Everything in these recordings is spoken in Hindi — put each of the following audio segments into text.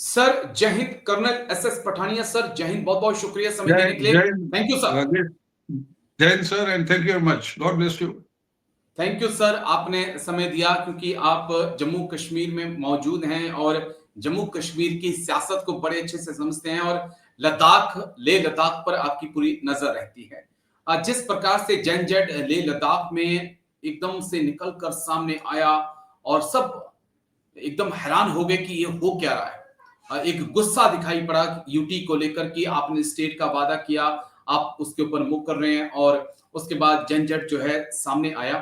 सर जय हिंद। कर्नल एसएस पठानिया सर, जय हिंद। बहुत बहुत शुक्रिया समय जय देने के लिए। जय थैंक यू सर। राजेश, जय हिंद sir and thank you very much. God bless you. Thank you sir, आपने समय दिया क्योंकि आप जम्मू कश्मीर में मौजूद हैं और जम्मू कश्मीर की सियासत को बड़े अच्छे से समझते हैं और लद्दाख, लेह लद्दाख पर आपकी पूरी नजर रहती है। जिस प्रकार से जनजेट लेह लद्दाख में एकदम से निकल कर सामने आया और सब एकदम हैरान हो गए कि ये हो क्या रहा है। एक गुस्सा दिखाई पड़ा यूटी को लेकर कि आपने स्टेट का वादा किया, आप उसके ऊपर मुंह कर रहे हैं और उसके बाद झंझट जो है सामने आया।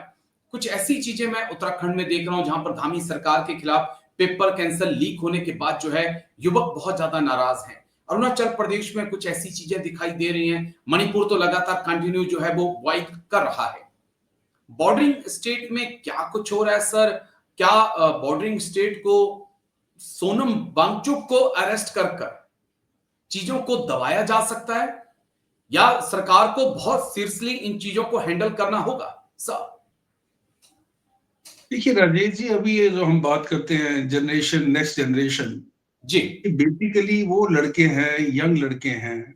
कुछ ऐसी चीजें मैं उत्तराखंड में देख रहा हूं जहां पर धामी सरकार के खिलाफ पेपर कैंसल लीक होने के बाद जो है युवक बहुत ज्यादा नाराज हैं। अरुणाचल प्रदेश में कुछ ऐसी चीजें दिखाई दे रही हैं। मणिपुर तो लगातार कंटिन्यू जो है वो वाइट कर रहा है। बॉर्डरिंग स्टेट में क्या कुछ हो रहा है सर? क्या बॉर्डरिंग स्टेट को सोनम वांगचुक को अरेस्ट कर कर चीजों को दबाया जा सकता है या सरकार को बहुत सीरियसली इन चीजों को हैंडल करना होगा सर? देखिए राजेश जी, अभी ये जो हम बात करते हैं जनरेशन, नेक्स्ट जनरेशन, जी ये बेसिकली वो लड़के हैं, यंग लड़के हैं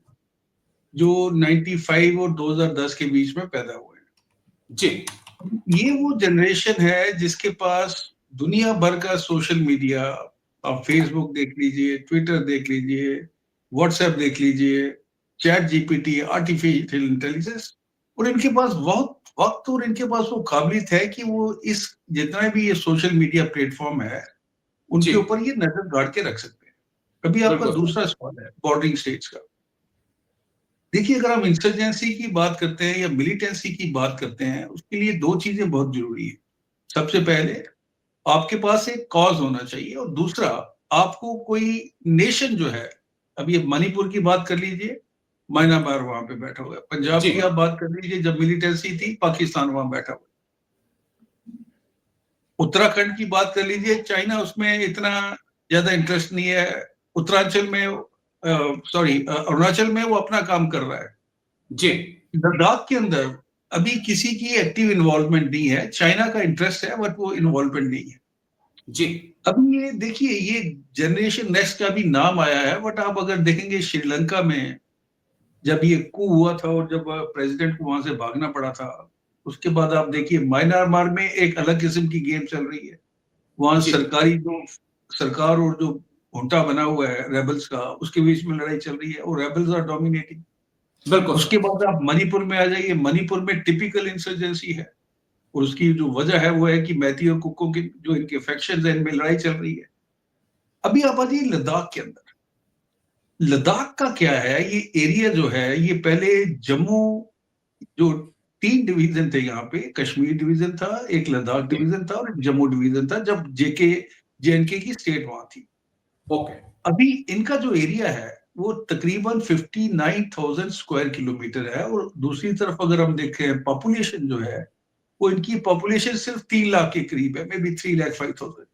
जो 95 और 2010 के बीच में पैदा हुए हैं। जी ये वो जनरेशन है जिसके पास दुनिया भर का सोशल मीडिया, आप फेसबुक देख लीजिए, ट्विटर देख लीजिए, व्हाट्सएप देख लीजिए, चैट जीपीटी, आर्टिफिशियल इंटेलिजेंस, और इनके पास बहुत वक्त और इनके पास वो काबिलियत है कि वो इस जितना भी ये सोशल मीडिया प्लेटफॉर्म है जी उनके ऊपर ये नजर गाड़ के रख सकते हैं। अभी आपका बिल्कुल दूसरा सवाल है बॉर्डरिंग स्टेट्स का। देखिए, अगर हम इंसर्जेंसी की बात करते हैं या मिलिटेंसी की बात करते हैं, उसके लिए दो चीजें बहुत जरूरी है। सबसे पहले आपके पास एक कॉज होना चाहिए और दूसरा आपको कोई नेशन जो है, अब ये मणिपुर की बात कर लीजिए, म्यांमार वहां पे बैठा हुआ है। पंजाब जी की आप बात कर लीजिए, जब मिलिटेंसी थी पाकिस्तान वहां बैठा हुआ है। उत्तराखंड की बात कर लीजिए, चाइना उसमें इतना ज्यादा इंटरेस्ट नहीं है। उत्तरांचल में अरुणाचल में वो अपना काम कर रहा है। जी लद्दाख के अंदर अभी किसी की एक्टिव इन्वॉल्वमेंट नहीं है। चाइना का इंटरेस्ट है बट वो इन्वॉल्वमेंट नहीं है। जी अभी ये देखिए, ये जनरेशन नेक्स्ट का भी नाम आया है, बट आप अगर देखेंगे श्रीलंका में जब ये कू हुआ था और जब प्रेसिडेंट को वहां से भागना पड़ा था, उसके बाद आप देखिए म्यांमार में एक अलग किस्म की गेम चल रही है। वहां जी सरकारी जो सरकार और जो हुंटा बना हुआ है रेबल्स का, उसके बीच में लड़ाई चल रही है और रेबल्स आर डोमिनेटिंग। बिल्कुल उसके सर। बाद आप मणिपुर में आ जाइए, मणिपुर में टिपिकल इंसर्जेंसी है और उसकी जो वजह है वो है कि मैती और कुको की जो इनके फैक्शंस हैं, इनमें लड़ाई चल रही है। अभी आप आ जाइए लद्दाख के अंदर। लद्दाख का क्या है, ये एरिया जो है ये पहले जम्मू, जो 3 डिवीजन थे यहाँ पे, कश्मीर डिवीजन था, एक लद्दाख जी डिवीजन था और एक जम्मू डिवीजन था, जब जेके जेएनके की स्टेट वहां थी। ओके अभी इनका जो एरिया है वो तकरीबन 59,000 स्क्वायर किलोमीटर है और दूसरी तरफ अगर हम देखें पॉपुलेशन जो है, वो इनकी पॉपुलेशन सिर्फ 3 लाख के करीब है, मे बी 3,05,000।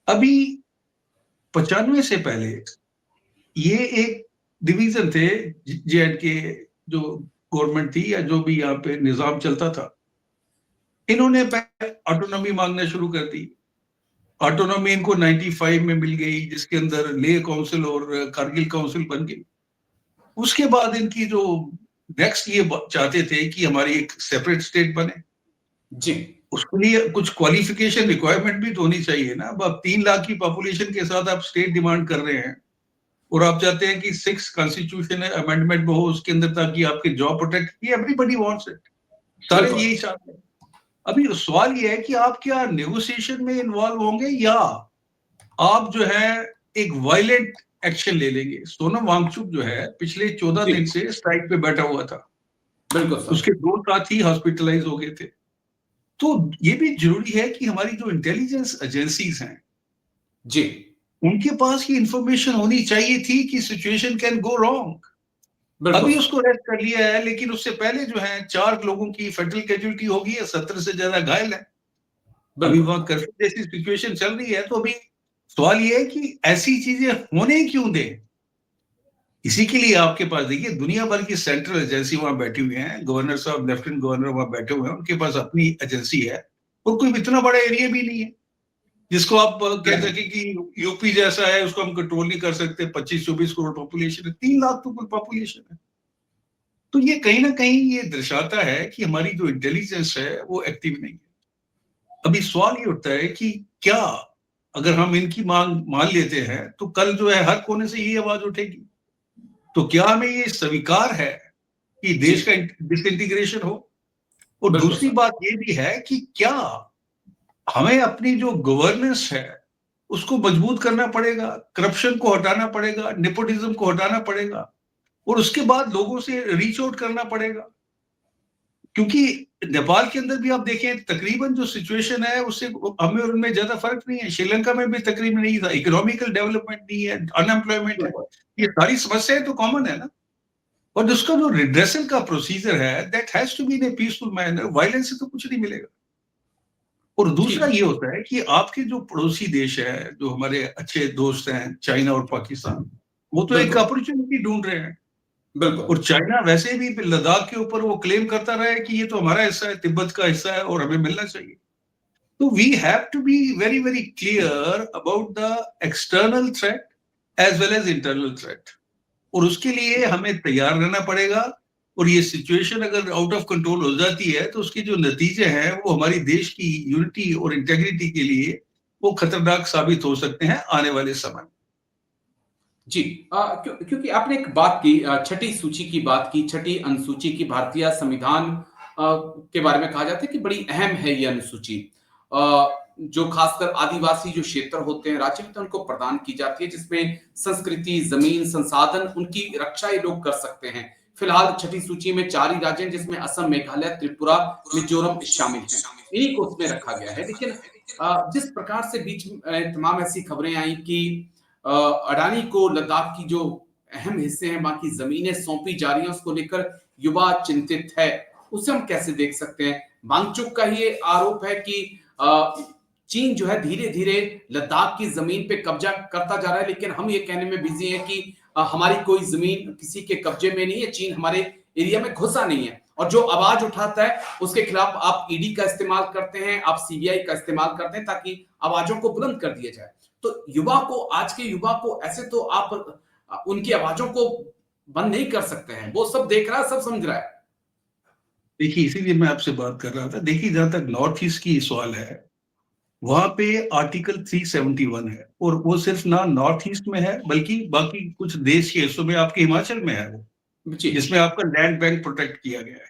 अभी 95 से पहले ये एक डिवीजन थे, जेएनके जो गवर्नमेंट थी या जो भी यहाँ पे निजाम चलता था, इन्होंने ऑटोनॉमी मांगना शुरू कर दी। ऑटोनॉमी इनको 95 में मिल गई, जिसके अंदर लेह काउंसिल और कारगिल काउंसिल बन गई। उसके बाद इनकी जो नेक्स्ट ये चाहते थे कि हमारी एक सेपरेट स्टेट बने। जी उसके लिए कुछ क्वालिफिकेशन रिक्वायरमेंट भी तो होनी चाहिए ना। अब आप 3 लाख की पॉपुलेशन के साथ आप स्टेट डिमांड कर रहे हैं और आप चाहते हैं कि 6 कॉन्स्टिट्यूशन अमेंडमेंट हो उसके अंदर, ताकि आपके जॉब प्रोटेक्ट की। एवरीबडी वांट्स इट, सारे बिल्कुल यही चाहते हैं। अभी सवाल ये है कि आप क्या नेगोशिएशन में इन्वॉल्व होंगे या आप जो है एक वायलेंट एक्शन ले लेंगे। सोनम वांगचुक जो है पिछले 14 जी दिन से स्ट्राइक पे बैठा हुआ था, बिल्कुल सर। उसके 2 साथी हॉस्पिटलाइज हो गए थे। तो ये भी जरूरी है कि हमारी जो इंटेलिजेंस एजेंसीज हैं जी उनके पास ये इंफॉर्मेशन होनी चाहिए थी कि सिचुएशन कैन गो रॉन्ग। बिल्कुल अभी सर। उसको अरेस्ट कर लिया है, लेकिन उससे पहले जो है 4 लोगों की फेटल कैजुअलिटी हो गई है, 70 से ज्यादा घायल है। अभी बिल्कुल वहां कर्फ्यू जैसी सिचुएशन चल रही है। तो अभी सवाल ये है कि ऐसी चीजें होने क्यों दें। इसी के लिए आपके पास देखिए दुनिया भर की सेंट्रल एजेंसी वहां बैठी हुई है, गवर्नर साहब, लेफ्टिनेंट गवर्नर वहां बैठे हुए हैं, उनके पास अपनी एजेंसी है और कोई इतना बड़ा एरिया भी नहीं है। जिसको आप कह सके कि यूपी जैसा है, उसको हम कंट्रोल नहीं कर सकते, 25-24 करोड़ पॉपुलेशन है, 3 लाख तो कुल पॉपुलेशन है। तो ये कहीं ना कहीं ये दर्शाता है कि हमारी जो इंटेलिजेंस है वो एक्टिव नहीं है। अभी सवाल ये उठता है कि क्या अगर हम इनकी मांग मान लेते हैं तो कल जो है हर कोने से ये आवाज उठेगी। तो क्या हमें ये स्वीकार है कि देश का डिसइंटीग्रेशन हो? और बिल्कुल दूसरी सर। बात ये भी है कि क्या हमें अपनी जो गवर्नेंस है उसको मजबूत करना पड़ेगा, करप्शन को हटाना पड़ेगा, नेपोटिज्म को हटाना पड़ेगा, और उसके बाद लोगों से रीच आउट करना पड़ेगा। क्योंकि नेपाल के अंदर भी आप देखें, तकरीबन जो सिचुएशन है उससे हमें और उनमें ज्यादा फर्क नहीं है। श्रीलंका में भी तकरीबन नहीं था, इकोनॉमिकल डेवलपमेंट नहीं है, अनएम्प्लॉयमेंट है, ये सारी समस्याएं तो कॉमन है ना। और उसका जो रिड्रेसल का प्रोसीजर है, that has to be in a peaceful manner, violence से तो कुछ नहीं मिलेगा। और जी दूसरा ये होता है कि आपके जो पड़ोसी देश है, जो हमारे अच्छे दोस्त हैं, चाइना और पाकिस्तान, वो तो एक बिल्कुल अपॉर्चुनिटी ढूंढ रहे हैं। बिल्कुल। और चाइना वैसे भी लद्दाख के ऊपर वो क्लेम करता रहा है कि ये तो हमारा हिस्सा है, तिब्बत का हिस्सा है और हमें मिलना चाहिए। तो we have to be very very clear about the external threat as well as internal threat, और उसके लिए हमें तैयार रहना पड़ेगा। और ये सिचुएशन अगर आउट ऑफ कंट्रोल हो जाती है तो उसके जो नतीजे हैं वो हमारी देश की यूनिटी और इंटेग्रिटी के लिए वो खतरनाक साबित हो सकते हैं आने वाले समय में। जी। क्योंकि आपने एक बात की, छठी सूची की बात की, छठी अनुसूची की, भारतीय संविधान के बारे में कहा जाता है कि बड़ी अहम है ये अनुसूची। जो खासकर आदिवासी जो क्षेत्र होते हैं राज्य में, तो उनको प्रदान की जाती है, जिसमें संस्कृति, जमीन, संसाधन, उनकी रक्षा ये लोग कर सकते हैं। फिलहाल छठी सूची में 4 ही राज्य हैं, जिसमें असम, मेघालय, त्रिपुरा, मिजोरम शामिल हैं। इन्हीं को उसमें रखा गया है। लेकिन जिस प्रकार से बीच में तमाम ऐसी खबरें आई कि अडानी को लद्दाख की जो अहम हिस्से हैं, बाकी जमीनें सौंपी जा रही हैं, उसको लेकर युवा चिंतित है। उसे हम कैसे देख सकते हैं? वांगचुक का ये आरोप है कि चीन जो है धीरे धीरे लद्दाख की जमीन पे कब्जा करता जा रहा है, लेकिन हम ये कहने में बिजी हैं कि हमारी कोई जमीन किसी के कब्जे में नहीं है, चीन हमारे एरिया में घुसा नहीं है। और जो आवाज उठाता है उसके खिलाफ आप ईडी का इस्तेमाल करते हैं, आप सीबीआई का इस्तेमाल करते हैं, ताकि आवाजों को बुलंद कर दिया जाए। तो युवा को, आज के युवा को ऐसे तो आप उनकी आवाजों को बंद नहीं कर सकते हैं। वो सब देख रहा है, सब समझ रहा है। देखिए, इसीलिए मैं आपसे बात कर रहा था। देखिए, जहां तक नॉर्थ ईस्ट की सवाल है, वहां पे आर्टिकल 371 है, और वो सिर्फ ना नॉर्थ ईस्ट में है बल्कि बाकी कुछ देश के हिस्सों में, आपके हिमाचल में है वो, जी जिसमें आपका लैंड बैंक प्रोटेक्ट किया गया है,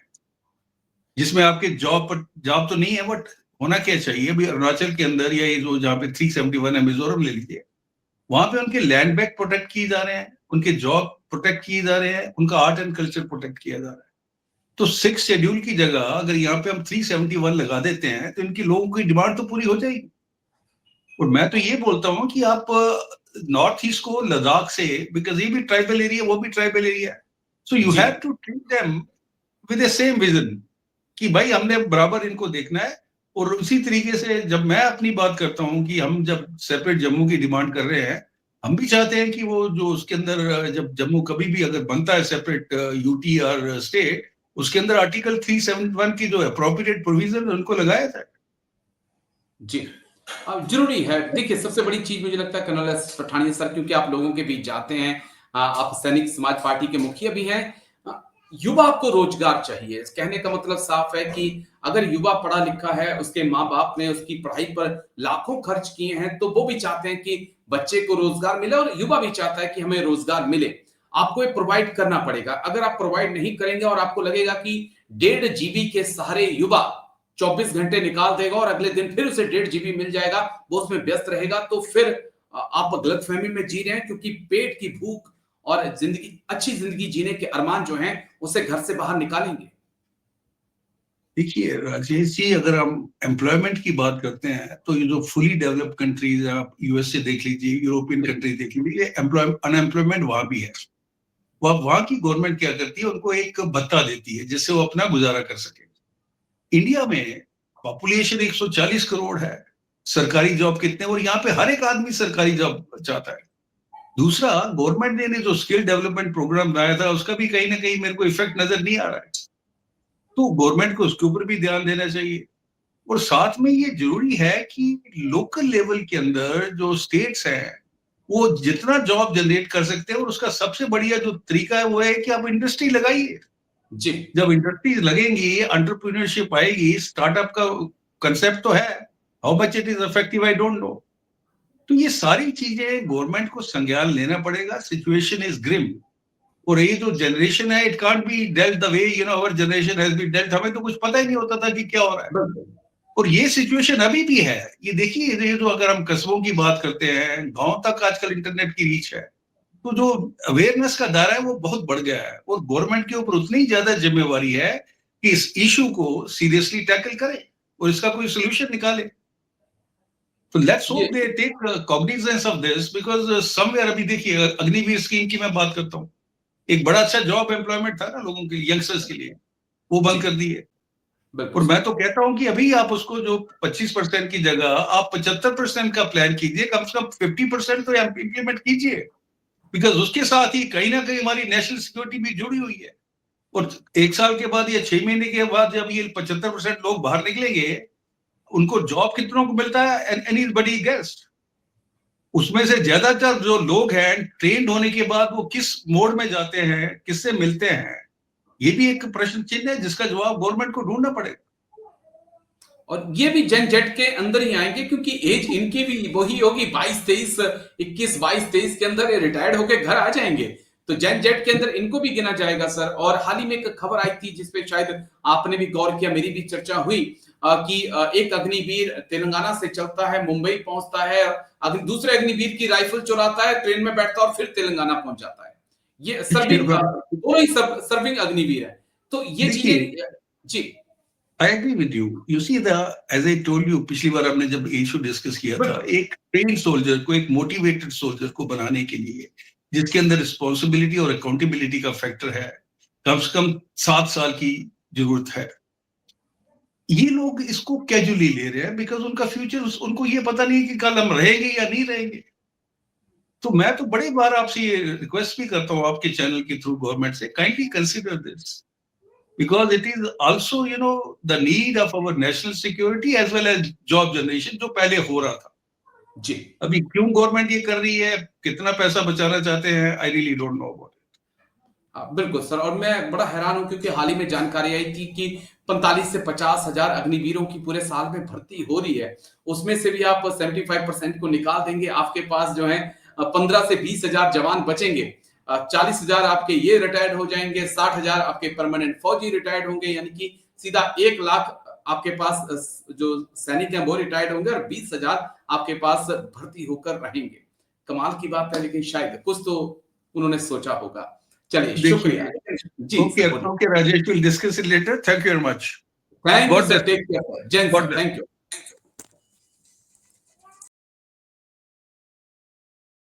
जिसमें आपके जॉब तो नहीं है, बट होना क्या चाहिए अभी अरुणाचल के अंदर, या ये जो जहाँ पे 371 है, मिजोरम ले लीजिए, वहां पे उनके लैंड बैंक प्रोटेक्ट किए जा रहे हैं, उनके जॉब प्रोटेक्ट किए जा रहे हैं, उनका आर्ट एंड कल्चर प्रोटेक्ट किया जा रहा है। तो 6 शेड्यूल की जगह अगर यहाँ पे हम 371 लगा देते हैं तो इनकी लोगों की डिमांड तो पूरी हो जाएगी। और मैं तो ये बोलता हूँ कि आप नॉर्थ ईस्ट को लद्दाख से, बिकॉज ये भी ट्राइबल एरिया, वो भी ट्राइबल एरिया है, सो यू जी have to treat them with the same vision, कि भाई हमने बराबर इनको देखना है। और उसी तरीके से जब मैं अपनी बात करता हूं कि हम जब सेपरेट जम्मू की डिमांड कर रहे हैं, हम भी चाहते हैं कि वो जो उसके अंदर, जब जम्मू कभी भी अगर बनता है सेपरेट यूटी और स्टेट, उसके अंदर आर्टिकल 371 की जो अप्रोप्रिएट प्रोविजन उनको लगाया जाए। जी। जरूरी है। देखिए, सबसे बड़ी चीज मुझे लगता है कर्नल एस पठानिया सर, क्योंकि आप लोगों के बीच जाते हैं, आप सैनिक समाज पार्टी के मुखिया भी हैं। युवा को रोजगार चाहिए, कहने का मतलब साफ है कि अगर युवा पढ़ा लिखा है, उसके माँ बाप ने उसकी पढ़ाई पर लाखों खर्च किए हैं, तो वो भी चाहते हैं कि बच्चे को रोजगार मिले, और युवा भी चाहता है कि हमें रोजगार मिले। आपको ये प्रोवाइड करना पड़ेगा। अगर आप प्रोवाइड नहीं करेंगे और आपको लगेगा कि 1.5 जीबी के सहारे युवा 24 घंटे निकाल देगा और अगले दिन फिर उसे 1.5 जीबी मिल जाएगा, वो उसमें व्यस्त रहेगा, तो फिर आप गलतफहमी में जी रहे हैं। क्योंकि पेट की भूख और जिंदगी, अच्छी जिंदगी जीने के अरमान जो हैं, उसे घर से बाहर निकालेंगे। देखिए राजेश जी, अगर हम एम्प्लॉयमेंट की बात करते हैं तो ये जो फुली डेवलप्ड कंट्रीज, आप यूएसए देख लीजिए, यूरोपियन कंट्रीज देख लीजिए, अनएम्प्लॉयमेंट वहां भी है। वहां की गवर्नमेंट क्या करती है, उनको एक भत्ता देती है जिससे वो अपना गुजारा कर सके। इंडिया में पॉपुलेशन 140 करोड़ है, सरकारी जॉब कितने, और यहाँ पे हर एक आदमी सरकारी जॉब चाहता है। दूसरा, गवर्नमेंट ने जो स्किल डेवलपमेंट प्रोग्राम लाया था, उसका भी कहीं ना कहीं मेरे को इफेक्ट नजर नहीं आ रहा है। तो गवर्नमेंट को उसके ऊपर भी ध्यान देना चाहिए। और साथ में ये जरूरी है कि लोकल लेवल के अंदर जो स्टेट्स हैं वो जितना जॉब जनरेट कर सकते हैं, और उसका सबसे बढ़िया जो तरीका है वो है कि आप इंडस्ट्री लगाइए। जी जब इंडस्ट्रीज लगेंगी, एंटरप्रेन्योरशिप आएगी, स्टार्टअप का कंसेप्ट तो है, how much it is effective I don't know. तो ये सारी चीजें गवर्नमेंट को संज्ञान लेना पड़ेगा। सिचुएशन इज ग्रिम, और ये जो जनरेशन है, it can't be dealt the way our generation has been dealt. हमें तो कुछ पता ही नहीं होता था कि क्या हो रहा है, बिल्कुल। और ये सिचुएशन अभी भी है। ये देखिए, ये जो अगर हम कस्बों की बात करते हैं, गांव तक आजकल इंटरनेट की रीच है, तो जो अवेयरनेस का दायरा है वो बहुत बढ़ गया है, और गवर्नमेंट के ऊपर उतनी ज्यादा जिम्मेवारी है कि इस इशू को सीरियसली टैकल करे और इसका कोई सोल्यूशन निकाले। तो लेट्स ये hope they take cognizance of this, because somewhere, अभी देखिए अग्निवीर स्कीम की मैं बात करता हूँ, एक बड़ा अच्छा जॉब एम्प्लॉयमेंट था ना लोगों के लिए, यंगस्टर्स के लिए, वो जी बंद कर दी है। बिल्कुल और सर। मैं तो कहता हूं कि अभी आप उसको जो 25% की जगह आप 75% का प्लान कीजिए, कम से कम 50% तो आप इंप्लीमेंट कीजिए, बिकॉज उसके साथ ही कहीं ना कहीं हमारी नेशनल सिक्योरिटी भी जुड़ी हुई है। और 1 साल के बाद या 6 महीने के बाद जब ये 75% लोग बाहर निकलेंगे, उनको जॉब कितनों को मिलता है, एनीबॉडी गेस्ट। उसमें से ज्यादातर जो लोग हैं ट्रेंड होने के बाद वो किस मोड में जाते हैं, किससे मिलते हैं, ये भी एक प्रश्न चिन्ह है जिसका जवाब गवर्नमेंट को ढूंढना पड़ेगा। और ये भी जेन जेड के अंदर ही आएंगे, क्योंकि एज इनकी भी वही होगी, 22-23, 21-22-23 के अंदर ये रिटायर्ड होके घर आ जाएंगे। तो जेन जेड के अंदर इनको भी गिना जाएगा सर। और हाल ही में एक खबर आई थी जिसपे शायद आपने भी गौर किया, मेरी भी चर्चा हुई, कि एक अग्निवीर तेलंगाना से चलता है, मुंबई पहुंचता है, दूसरे अग्निवीर की राइफल चुराता है, ट्रेन में बैठता है और फिर तेलंगाना पहुंच जाता है। ये सर्विंग, दोनों ही सर्विंग अग्निवीर है। तो ये देखिए, चीजें, जी I agree with you. You see the, as I told you, पिछली बार हमने जब इशू डिस्कस किया था, बिल्कुल। एक ट्रेन सोल्जर को, एक मोटिवेटेड सोल्जर को बनाने के लिए, जिसके अंदर रिस्पॉन्सिबिलिटी और अकाउंटेबिलिटी का फैक्टर है, कम से कम 7 साल की जरूरत है। ये लोग इसको कैजुअली ले रहे हैं, बिकॉज उनका फ्यूचर, उनको ये पता नहीं कि कल हम रहेंगे या नहीं रहेंगे। तो मैं तो बड़ी बार आपसे ये रिक्वेस्ट भी करता हूँ आपके चैनल के थ्रू गवर्नमेंट से, kindly consider this, because it is also, the need of our national security as well as job generation, जो पहले हो रहा था। जी अभी क्यों गवर्नमेंट ये कर रही है, कितना पैसा बचाना चाहते हैं, I really don't know about बिल्कुल सर। और मैं बड़ा हैरान हूं, क्योंकि हाल ही में जानकारी आई थी कि 45 से 50 हजार अग्निवीरों की पूरे साल में भर्ती हो रही है। उसमें से भी आप 75% को निकाल देंगे, आपके पास जो है 15 से 20 हजार जवान बचेंगे। 40 हजार आपके ये रिटायर्ड हो जाएंगे, 60 हजार आपके परमानेंट फौजी रिटायर्ड होंगे, यानी कि सीधा 1 लाख आपके पास जो सैनिक हैं वो रिटायर्ड होंगे, और 20 हजार आपके पास भर्ती होकर रहेंगे। कमाल की बात है, लेकिन शायद कुछ तो उन्होंने सोचा होगा। चलिए, it। शुक्रिया। देखिए, जी ओके सर, बोलिए। Okay Rajesh, will discuss it later. Thank you very much. Thank you God sir, bless. Take care, जय God sir, bless. Thank you.